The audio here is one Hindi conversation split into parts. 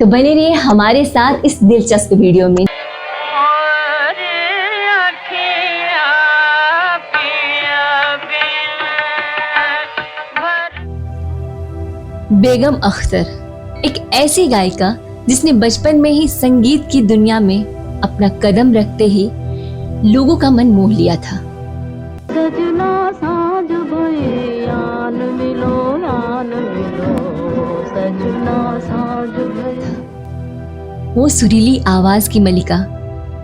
तो बने रहिए हमारे साथ इस दिलचस्प वीडियो में। बेगम अख्तर एक ऐसी गायिका जिसने बचपन में ही संगीत की दुनिया में अपना कदम रखते ही लोगों का मन मोह लिया था। वो सुरीली आवाज की मल्लिका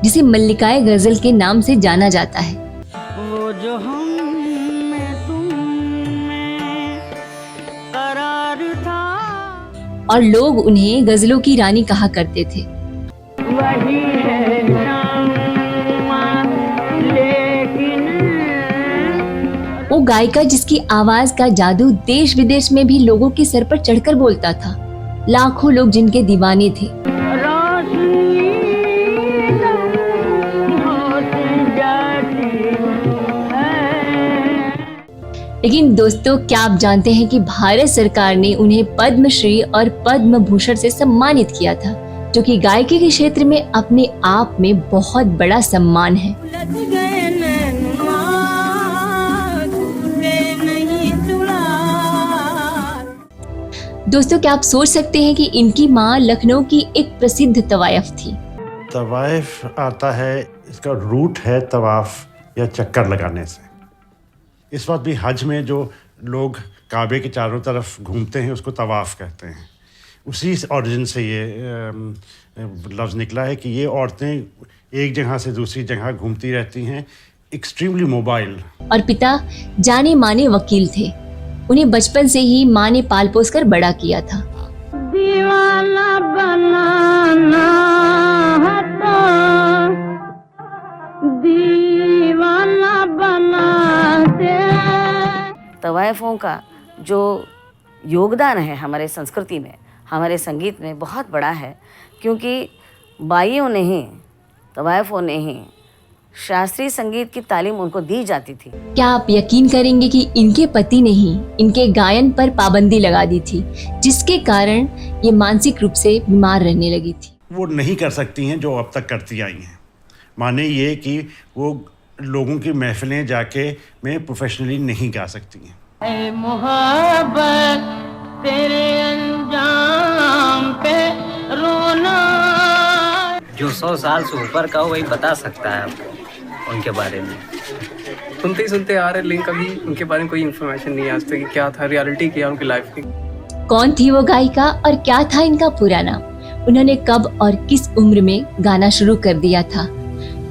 जिसे मल्लिकाए गजल के नाम से जाना जाता है। वो जो हम में तुम में करार था और लोग उन्हें गजलों की रानी कहा करते थे। वही है लेकिन वो गायिका जिसकी आवाज का जादू देश विदेश में भी लोगों के सर पर चढ़कर बोलता था। लाखों लोग जिनके दीवाने थे। लेकिन दोस्तों, क्या आप जानते हैं कि भारत सरकार ने उन्हें पद्मश्री और पद्म भूषण से सम्मानित किया था, जो कि गायकी के क्षेत्र में अपने आप में बहुत बड़ा सम्मान है। दोस्तों, क्या आप सोच सकते हैं कि इनकी माँ लखनऊ की एक प्रसिद्ध तवायफ थी। तवायफ आता है, इसका रूट है तवाफ या चक्कर लगाने से। इस वक्त भी हज में जो लोग काबे के चारों तरफ घूमते हैं उसको तवाफ़ कहते हैं। उसी ओरिजिन से ये लफ्ज़ निकला है कि ये औरतें एक जगह से दूसरी जगह घूमती रहती हैं, एक्सट्रीमली मोबाइल। और पिता जाने माने वकील थे। उन्हें बचपन से ही माँ ने पाल पोस कर बड़ा किया था। दीवाना बनाना है तो दीवाना बनाते। तवायफों का जो योगदान है हमारे संस्कृति में, हमारे संगीत में बहुत बड़ा है, क्योंकि बाइयों ने ही, तवायफों ने ही शास्त्रीय संगीत की तालीम उनको दी जाती थी। क्या आप यकीन करेंगे कि इनके पति ने ही इनके गायन पर पाबंदी लगा दी थी, जिसके कारण ये मानसिक रूप से बीमार रहने लगी थी। वो नहीं कर सकती हैं जो अब तक करती आई हैं। माने ये कि वो लोगों की महफिलें जाके में प्रोफेशनली नहीं गा सकती हैं। ऐ मोहब्बत तेरे अंजाम पे रोना। जो 100 साल से ऊपर का हो वही बता सकता है आपको उनके बारे में। सुनते ही सुनते आ रहे, लेकिन कभी उनके बारे में कोई इन्फॉर्मेशन नहीं आज तक कि क्या था, रियलिटी क्या उनकी लाइफ की। कौन थी वो गायिका और क्या था इनका पूरा नाम? उन्होंने कब और किस उम्र में गाना शुरू कर दिया था?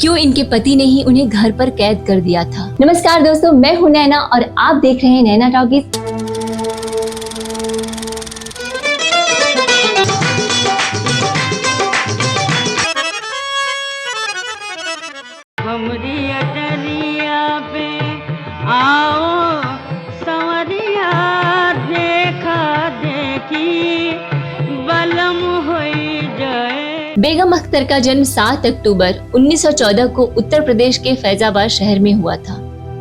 क्यों इनके पति ने ही उन्हें घर पर कैद कर दिया था? नमस्कार दोस्तों, मैं हूं नैना और आप देख रहे हैं नैना टॉकीज। हमरी अटरिया पे आओ संवरिया, देखा देखी बलम होई जाए। बेगम अख्तर का जन्म 7 अक्टूबर 1914 को उत्तर प्रदेश के फैजाबाद शहर में हुआ था।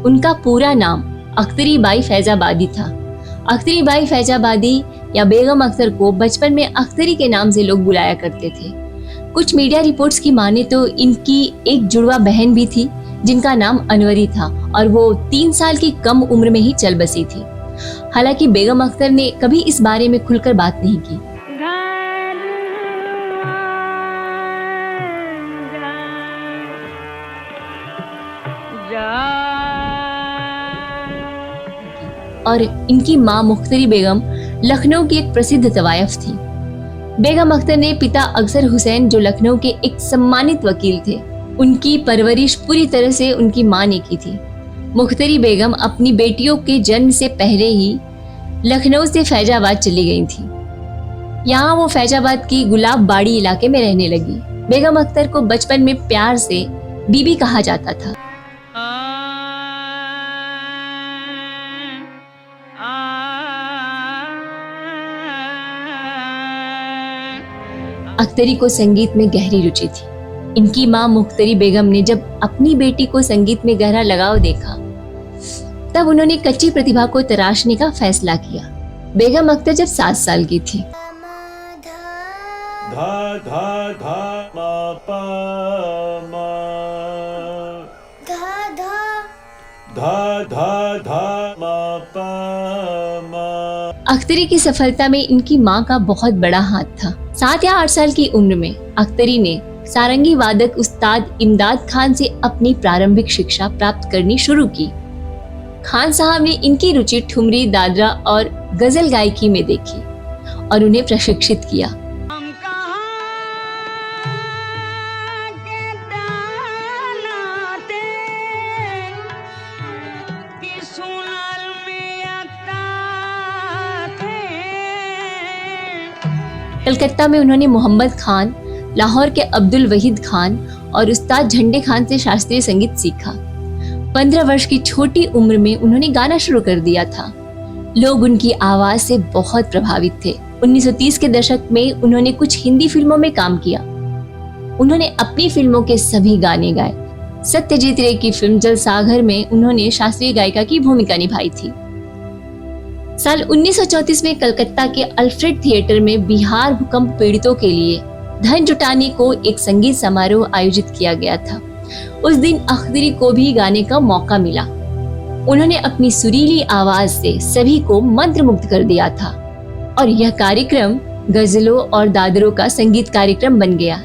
उनका पूरा नाम अख्तरी बाई फैजाबादी था। अख्तरी बाई फैजाबादी या बेगम अख्तर को बचपन में अख्तरी के नाम से लोग बुलाया करते थे। कुछ मीडिया रिपोर्ट्स की माने तो इनकी एक जुड़वा बहन भी थी जिनका नाम अनवरी था और वो 3 साल की कम उम्र में ही चल बसी थी। हालांकि बेगम अख्तर ने कभी इस बारे में खुलकर बात नहीं की। और इनकी माँ मुख्तरी बेगम लखनऊ की एक प्रसिद्ध तवायफ थी। बेगम अख्तर ने पिता अक्सर हुसैन, जो लखनऊ के एक सम्मानित वकील थे, उनकी परवरिश पूरी तरह से उनकी माँ ने की थी। मुख्तरी बेगम अपनी बेटियों के जन्म से पहले ही लखनऊ से फैजाबाद चली गई थी। यहाँ वो फैजाबाद की गुलाब बाड़ी इलाके में रहने लगी। बेगम अख्तर को बचपन में प्यार से बीबी कहा जाता था। अख्तरी को संगीत में गहरी रुचि थी। इनकी माँ मुख्तरी बेगम ने जब अपनी बेटी को संगीत में गहरा लगाव देखा तब उन्होंने कच्ची प्रतिभा को तराशने का फैसला किया। बेगम अख्तर जब 7 साल की थी, धा धा धा मा पा मा धा धा धा धा धा मा पा मा। अख्तरी की सफलता में इनकी मां का बहुत बड़ा हाथ था। 7 या 8 साल की उम्र में अख्तरी ने सारंगी वादक उस्ताद इमदाद खान से अपनी प्रारंभिक शिक्षा प्राप्त करनी शुरू की। खान साहब ने इनकी रुचि ठुमरी, दादरा और गजल गायकी में देखी और उन्हें प्रशिक्षित किया। हम कहाँ के दानाते कि सुनल में आता थे। कलकत्ता में उन्होंने मोहम्मद खान, लाहौर के अब्दुल वहीद खान और उस्ताद झंडे खान से शास्त्रीय संगीत सीखा। 15 वर्ष की छोटी उम्र में उन्होंने गाना शुरू कर दिया था। लोग उनकी आवाज से बहुत प्रभावित थे। 1930 के दशक में उन्होंने कुछ हिंदी फिल्मों में काम किया। उन्होंने अपनी फिल्मों के सभी गाने गाए। सत्यजीत रे की फिल्म जलसाघर में उन्होंने शास्त्रीय गायिका की भूमिका निभाई थी। साल 1934 में कलकत्ता के अल्फ्रेड थिएटर में बिहार भूकंप पीड़ितों के लिए धन जुटाने को एक संगीत समारोह आयोजित किया गया था। उस दिन अख्तरी को भी गाने का मौका मिला। उन्होंने अपनी सुरीली आवाज से सभी को मंत्रमुग्ध कर दिया था और यह कार्यक्रम गजलों और दादरों का संगीत कार्यक्रम बन गया।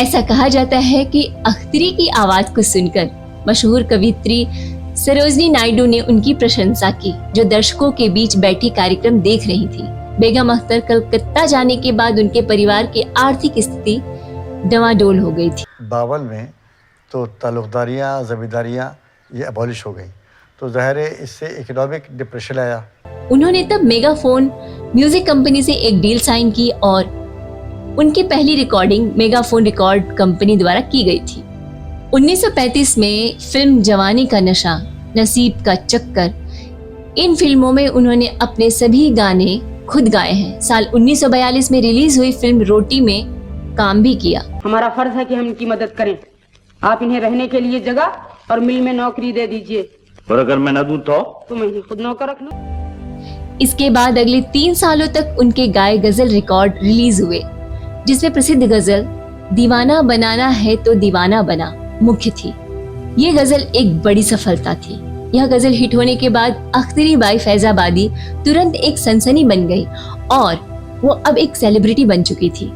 ऐसा कहा जाता है कि अख्तरी की आवाज को सुनकर मशहूर कवियत्री सरोजनी नायडू ने उनकी प्रशंसा की, जो दर्शकों के बीच बैठी कार्यक्रम देख रही थी। बेगम अख्तर कलकत्ता जाने के बाद उनके परिवार की आर्थिक स्थिति डवाडोल हो गई थी। 52 में तो ताल्लुकदारियाँ, ज़मींदारियाँ ये अबॉलिश हो गई, तो ज़ाहिर है इससे इकोनॉमिक डिप्रेशन आया। उन्होंने तब मेगाफोन म्यूजिक कंपनी से एक डील साइन की और उनकी पहली रिकॉर्डिंग मेगाफोन रिकॉर्ड कंपनी द्वारा की गई थी। 1935 में फिल्म जवानी का नशा, नसीब का चक्कर, इन फिल्मों में उन्होंने अपने सभी गाने खुद गाए हैं। साल 1942 में रिलीज हुई फिल्म रोटी में काम भी किया। हमारा फर्ज है कि हम इनकी मदद करें। आप इन्हें रहने के लिए जगह और मिल में नौकरी दे दीजिए। और अगर मैं न दूं तो तुम इन्हें खुद नौकर रख लो। इसके बाद अगले 3 सालों तक उनके गाए गजल रिकॉर्ड रिलीज हुए, जिसमें प्रसिद्ध गजल दीवाना बनाना है तो दीवाना बना मुख्य थी। ये गजल एक बड़ी सफलता थी। यह गजल हिट होने के बाद अख्तरी बाई फैजाबादी तुरंत एक सनसनी बन गई और वो अब एक सेलिब्रिटी बन चुकी थी।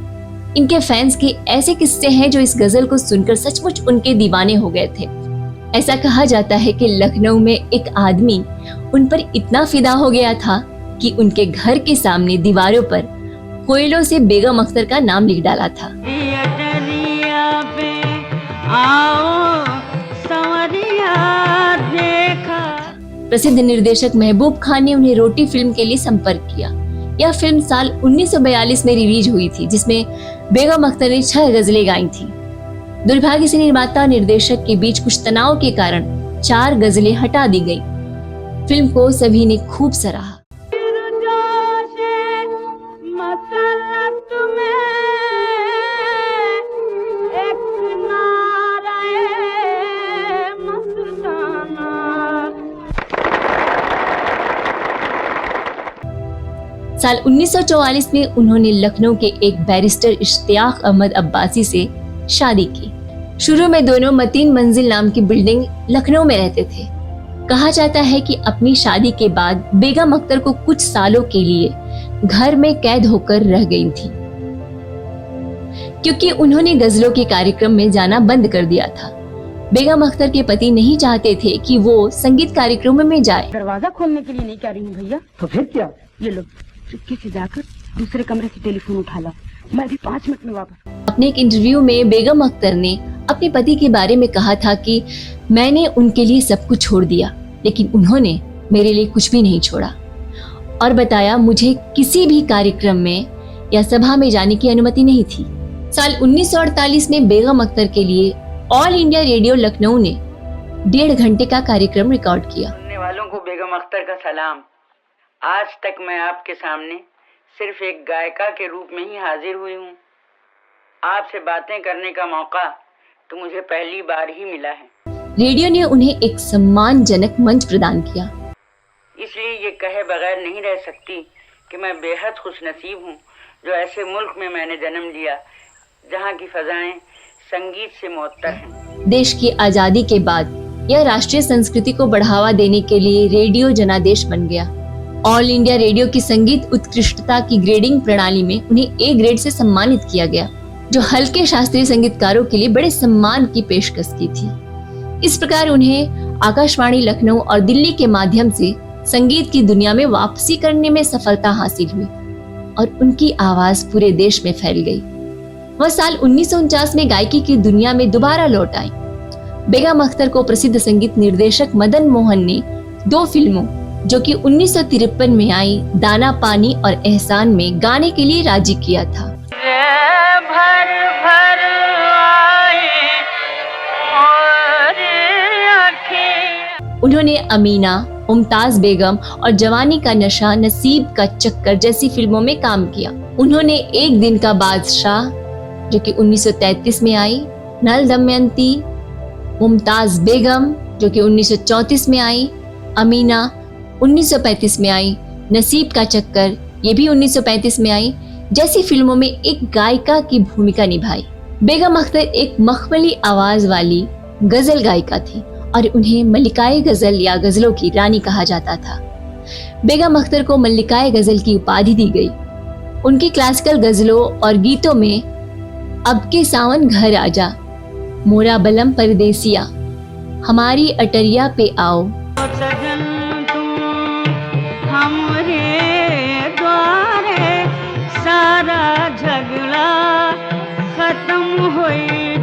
इनके फैंस के ऐसे किस्से हैं जो इस गजल को सुनकर सचमुच उनके दीवाने हो गए थे। ऐसा कहा जाता है कि लखनऊ में एक आदमी उन पर इतना फिदा हो गया था कि उनके घर के सामने दीवारों पर कोयलों से बेगम अख्तर का नाम लिख डाला था। थिएटरिया पे आओ संवरिया देखा। प्रसिद्ध निर्देशक महबूब खान ने उन्हें रोटी फिल्म के लिए संपर्क किया। यह फिल्म साल 1942 में रिलीज हुई थी, जिसमें बेगम अख्तर ने 6 गजलें गाई थी। दुर्भाग्य से निर्माता और निर्देशक के बीच कुछ तनाव के कारण 4 गजलें हटा दी गई। फिल्म को सभी ने खूब सराहा। साल 1944 में उन्होंने लखनऊ के एक बैरिस्टर इश्तियाक अहमद अब्बासी से शादी की। शुरू में दोनों मतीन मंजिल नाम की बिल्डिंग लखनऊ में रहते थे। कहा जाता है कि अपनी शादी के बाद बेगम अख्तर को कुछ सालों के लिए घर में कैद होकर रह गई थी, क्योंकि उन्होंने गजलों के कार्यक्रम में जाना बंद कर दिया था। बेगम अख्तर के पति नहीं चाहते थे कि वो संगीत कार्यक्रमों में जाए। दरवाजा खोलने के लिए नहीं कह रही हूँ भैया, तो फिर क्या? ये लो, चुपके से जाकर दूसरे कमरे से टेलीफोन उठा ला, मैं भी 5 मिनट में वापस। अपने एक इंटरव्यू में बेगम अख्तर ने अपने पति के बारे में कहा था कि मैंने उनके लिए सब कुछ छोड़ दिया, लेकिन उन्होंने मेरे लिए कुछ भी नहीं छोड़ा, और बताया मुझे किसी भी कार्यक्रम में या सभा में जाने की अनुमति नहीं थी। साल 1948 में बेगम अख्तर के लिए ऑल इंडिया रेडियो लखनऊ ने 1.5 घंटे का कार्यक्रम रिकॉर्ड किया। सुनने वालों को बेगम अख्तर का सलाम। आज तक मैं आपके सामने सिर्फ एक गायिका के रूप में ही हाजिर हुई हूँ। आपसे बातें करने का मौका तो मुझे पहली बार ही मिला है। रेडियो ने उन्हें एक सम्मानजनक मंच प्रदान किया। इसलिए ये कहे बगैर नहीं रह सकती कि मैं बेहद खुशनसीब हूँ जो ऐसे मुल्क में मैंने जन्म लिया जहाँ की फ़ज़ाएं संगीत से मुअत्तर हैं। देश की आज़ादी के बाद यह राष्ट्रीय संस्कृति को बढ़ावा देने के लिए रेडियो जनादेश बन गया। ऑल इंडिया रेडियो की संगीत उत्कृष्टता की ग्रेडिंग प्रणाली में उन्हें ए ग्रेड से सम्मानित किया गया, जो हल्के शास्त्रीय संगीतकारों के लिए बड़े सम्मान की पेशकश की थी। इस प्रकार उन्हें आकाशवाणी लखनऊ और दिल्ली के माध्यम से संगीत की दुनिया में वापसी करने में सफलता हासिल हुई और उनकी आवाज पूरे देश में फैल गई। वह साल 1949 में गायकी की दुनिया में दोबारा लौट आई। बेगम अख्तर को प्रसिद्ध संगीत निर्देशक मदन मोहन ने 2 फिल्मों जो कि 1953 में आई, दाना पानी और एहसान में गाने के लिए राजी किया था। भर भर आए और आँखें। उन्होंने अमीना, मुमताज बेगम और जवानी का नशा, नसीब का चक्कर जैसी फिल्मों में काम किया। उन्होंने एक दिन का बादशाह जो कि 1933 में आई, नल दमयंती, मुमताज बेगम जो कि 1934 में आई, अमीना 1935 में आई, नसीब का चक्कर ये भी 1935 में आई जैसी फिल्मों में एक गायिका की भूमिका निभाई। बेगम अख्तर एक मखमली आवाज वाली गजल गायिका थी और उन्हें मल्लिकाए गजल या गजलों की रानी कहा जाता था। बेगम अख्तर को मल्लिकाए गजल की उपाधि दी गई। उनकी क्लासिकल गजलों और गीतों में अब के सावन घर आजा, मोरा बलम परदेसिया, हमारी अटरिया पे आओ, सजन तुम हमरे द्वारे, सारा झगड़ा खत्म हो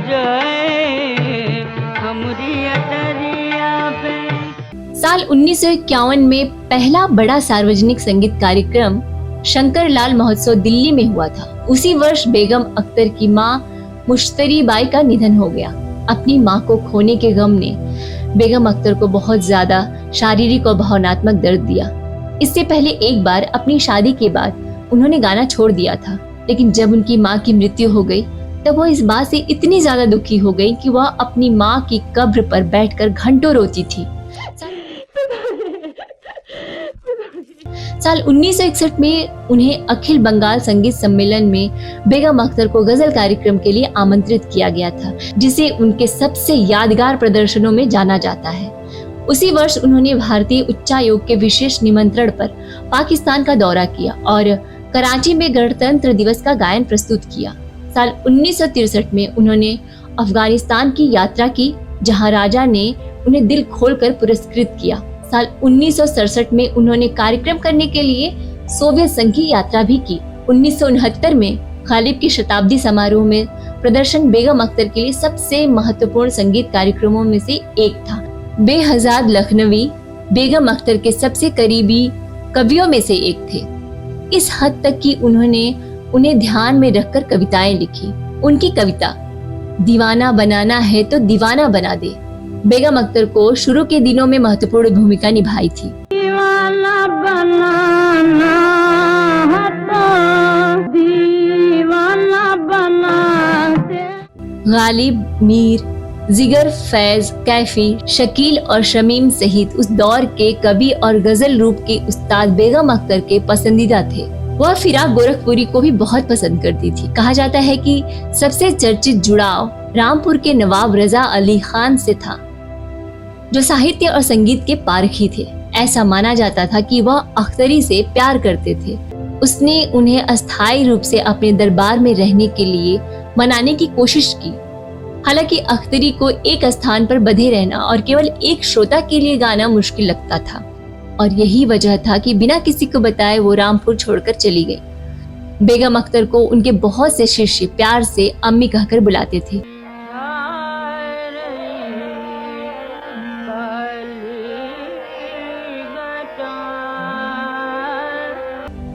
जाए हमरी अटरिया पे। साल 1951 में पहला बड़ा सार्वजनिक संगीत कार्यक्रम शंकर लाल महोत्सव दिल्ली में हुआ था। उसी वर्ष बेगम अख्तर की मां मुश्तरी बाई का निधन हो गया। अपनी मां को खोने के गम ने बेगम अख्तर को बहुत ज्यादा शारीरिक और भावनात्मक दर्द दिया। इससे पहले एक बार अपनी शादी के बाद उन्होंने गाना छोड़ दिया था, लेकिन जब उनकी मां की मृत्यु हो गई तब वो इस बात से इतनी ज्यादा दुखी हो गई कि वह अपनी मां की कब्र पर बैठकर घंटों रोती थी। साल 1961 में उन्हें अखिल बंगाल संगीत सम्मेलन में बेगम अख्तर को गजल कार्यक्रम के लिए आमंत्रित किया गया था, जिसे उनके सबसे यादगार प्रदर्शनों में जाना जाता है। उसी वर्ष उन्होंने भारतीय उच्चायोग के विशेष निमंत्रण पर पाकिस्तान का दौरा किया और कराची में गणतंत्र दिवस का गायन प्रस्तुत किया। साल 1963 में उन्होंने अफगानिस्तान की यात्रा की, जहां राजा ने उन्हें दिल खोलकर पुरस्कृत किया। साल 1967 में उन्होंने कार्यक्रम करने के लिए सोवियत संघ की यात्रा भी की। 1969 में गालिब की शताब्दी समारोह में प्रदर्शन बेगम अख्तर के लिए सबसे महत्वपूर्ण संगीत कार्यक्रमों में से एक था। बेहजाद लखनवी बेगम अख्तर के सबसे करीबी कवियों में से एक थे, इस हद तक कि उन्होंने उन्हें ध्यान में रखकर कविताएं लिखी। उनकी कविता दीवाना बनाना है तो दीवाना बना दे बेगम अख्तर को शुरू के दिनों में महत्वपूर्ण भूमिका निभाई थी। दीवाना बनाना है तो दीवाना बना दे। गालिब, मीर, जिगर, फैज, कैफी, शकील और शमीम सहित उस दौर के कवि और गजल रूप के उस्ताद बेगम अख्तर के पसंदीदा थे। वह फिराक गोरखपुरी को भी बहुत पसंद करती थी। कहा जाता है कि सबसे चर्चित जुड़ाव रामपुर के नवाब रजा अली खान से था, जो साहित्य और संगीत के पारखी थे। ऐसा माना जाता था कि वह अख्तरी से प्यार करते थे। उसने उन्हें अस्थायी रूप से अपने दरबार में रहने के लिए मनाने की कोशिश की। हालांकि अख्तरी को एक स्थान पर बंधे रहना और केवल एक श्रोता के लिए गाना मुश्किल लगता था, और यही वजह था कि बिना किसी को बताए वो रामपुर छोड़कर चली गई। बेगम अख्तर को उनके बहुत से शिष्य प्यार से अम्मी कहकर बुलाते थे।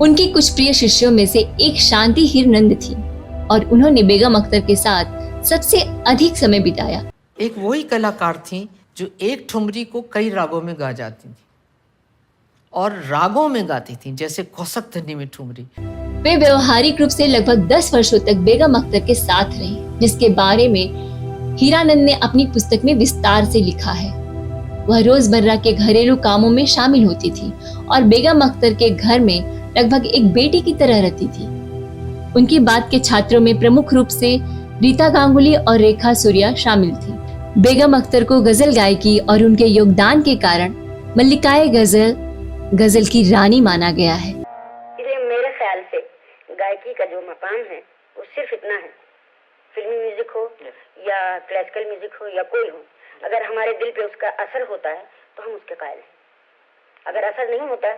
उनकी कुछ प्रिय शिष्यों में से एक शांति हीरनंद थी और उन्होंने बेगम अख्तर के साथ सबसे अधिक समय बिताया। एक वही कलाकार थी जो एक ठुमरी को कई रागों में गा जाती थी और रागों में गाती थी, जैसे कौसक धनी में ठुमरी। वे व्यवहारिक रूप से लगभग 10 वर्षों तक बेगम अख्तर के साथ रही, जिसके बारे में हीरानंद ने अपनी पुस्तक में विस्तार से लिखा है। वह रोजमर्रा के घरेलू कामों में शामिल होती थी और बेगम अख्तर के घर में लगभग एक बेटी की तरह रहती थी। उनकी बाद के छात्रों में प्रमुख रूप से रीता गांगुली और रेखा सूर्या शामिल थी। बेगम अख्तर को गजल गायकी और उनके योगदान के कारण मल्लिकाए गजल की रानी माना गया है। मेरे ख्याल से गायकी का जो मकाम है वो सिर्फ इतना है, फिल्मी म्यूजिक हो या क्लासिकल म्यूजिक हो या कोई हो, अगर हमारे दिल पे उसका असर होता है तो हम उसके कायल हैं। अगर असर नहीं होता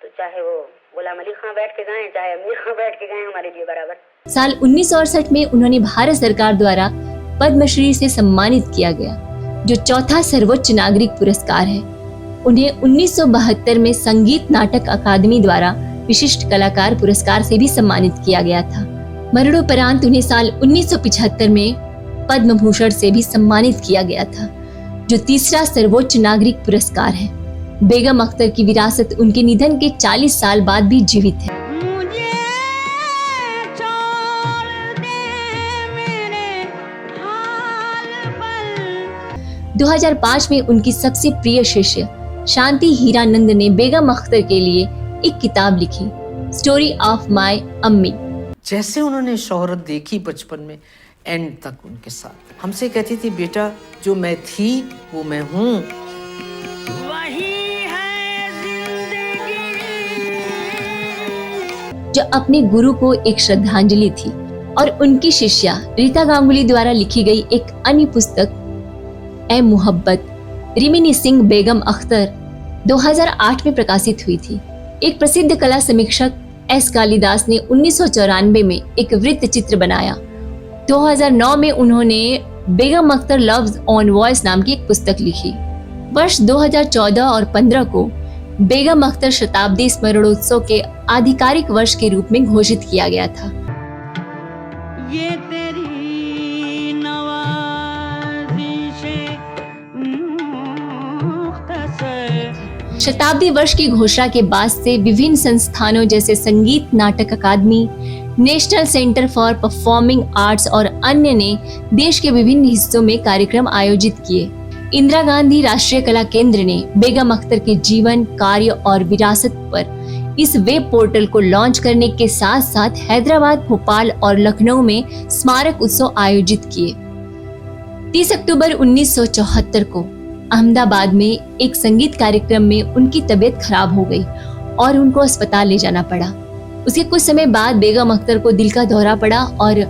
तो चाहे वो गुलाम अली खां बैठ के गाएं, चाहे अमीर खां बैठ के गाएं, हमारे लिए बराबर। साल 1968 में उन्होंने भारत सरकार द्वारा पद्मश्री से सम्मानित किया गया, जो चौथा सर्वोच्च नागरिक पुरस्कार है। उन्हें 1972 में संगीत नाटक अकादमी द्वारा विशिष्ट कलाकार पुरस्कार से भी सम्मानित किया गया था। मरणोपरांत उन्हें साल 1975 में पद्म भूषण से भी सम्मानित किया गया था, जो तीसरा सर्वोच्च नागरिक पुरस्कार है। बेगम अख्तर की विरासत उनके निधन के 40 साल बाद भी जीवित है। 2005 में उनकी सबसे प्रिय शिष्य शांति हीरानंद ने बेगम अख्तर के लिए एक किताब लिखी, स्टोरी ऑफ माय अम्मी। जैसे उन्होंने शोहरत देखी बचपन में, एंड तक उनके साथ हमसे कहती थी, बेटा जो मैं थी वो मैं हूँ। जो अपने गुरु को एक श्रद्धांजलि थी और उनकी शिष्या रीता गांगुली द्वारा लिखी गई एक अन्य पुस्तक ए मोहब्बत रिमिनिसिंग बेगम अख्तर 2008 में प्रकाशित हुई थी। एक प्रसिद्ध कला समीक्षक एस कालिदास ने 1994 में एक वृत्त चित्र बनाया। 2009 में उन्होंने बेगम अख्तर लव्स ऑन वॉइस नाम की एक पुस्तक लिखी। वर्ष 2014 और 15 को बेगम अख्तर शताब्दी स्मरणोत्सव के आधिकारिक वर्ष के रूप में घोषित किया गया था। ये तेरी नवाज़िशे मुख्तसर। शताब्दी वर्ष की घोषणा के बाद से विभिन्न संस्थानों जैसे Sangeet Natak Akademi, National Centre for Performing Arts और अन्य ने देश के विभिन्न हिस्सों में कार्यक्रम आयोजित किए। इंदिरा गांधी राष्ट्रीय कला केंद्र ने बेगम अख्तर के जीवन, कार्य और विरासत पर इस वेब पोर्टल को लॉन्च करने के साथ साथ हैदराबाद, भोपाल और लखनऊ में स्मारक उत्सव आयोजित किए। 30 अक्टूबर 1974 को अहमदाबाद में एक संगीत कार्यक्रम में उनकी तबीयत खराब हो गई और उनको अस्पताल ले जाना पड़ा। उसके कुछ समय बाद बेगम अख्तर को दिल का दौरा पड़ा और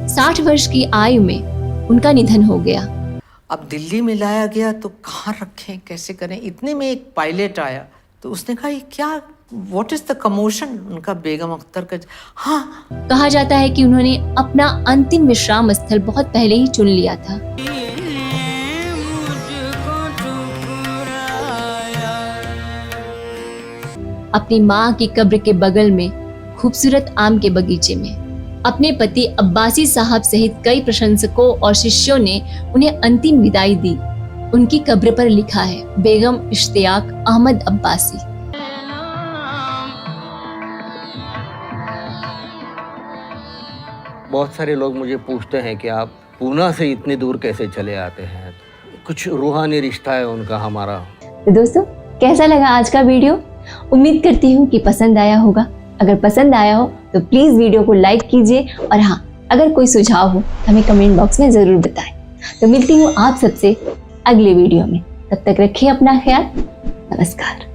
60 वर्ष की आयु में उनका निधन हो गया। अब दिल्ली में लाया गया तो कहाँ रखें, कैसे करें। इतने में एक पायलट आया तो उसने कहा, ये क्या, व्हाट इज द कमोशन। उनका बेगम अख्तर का, हाँ, कहा जाता है कि उन्होंने अपना अंतिम विश्राम स्थल बहुत पहले ही चुन लिया था। अपनी माँ की कब्र के बगल में खूबसूरत आम के बगीचे में अपने पति अब्बासी साहब सहित कई प्रशंसकों और शिष्यों ने उन्हें अंतिम विदाई दी। उनकी कब्र पर लिखा है, बेगम इश्तियाक अहमद अब्बासी। बहुत सारे लोग मुझे पूछते हैं कि आप पूना से इतनी दूर कैसे चले आते हैं। कुछ रूहानी रिश्ता है उनका हमारा। तो दोस्तों, कैसा लगा आज का वीडियो? उम्मीद करती हूँ कि पसंद आया होगा। अगर पसंद आया हो तो प्लीज़ वीडियो को लाइक कीजिए और हाँ, अगर कोई सुझाव हो हमें कमेंट बॉक्स में ज़रूर बताएं। तो मिलती हूँ आप सबसे अगले वीडियो में। तब तक रखिए अपना ख्याल। नमस्कार।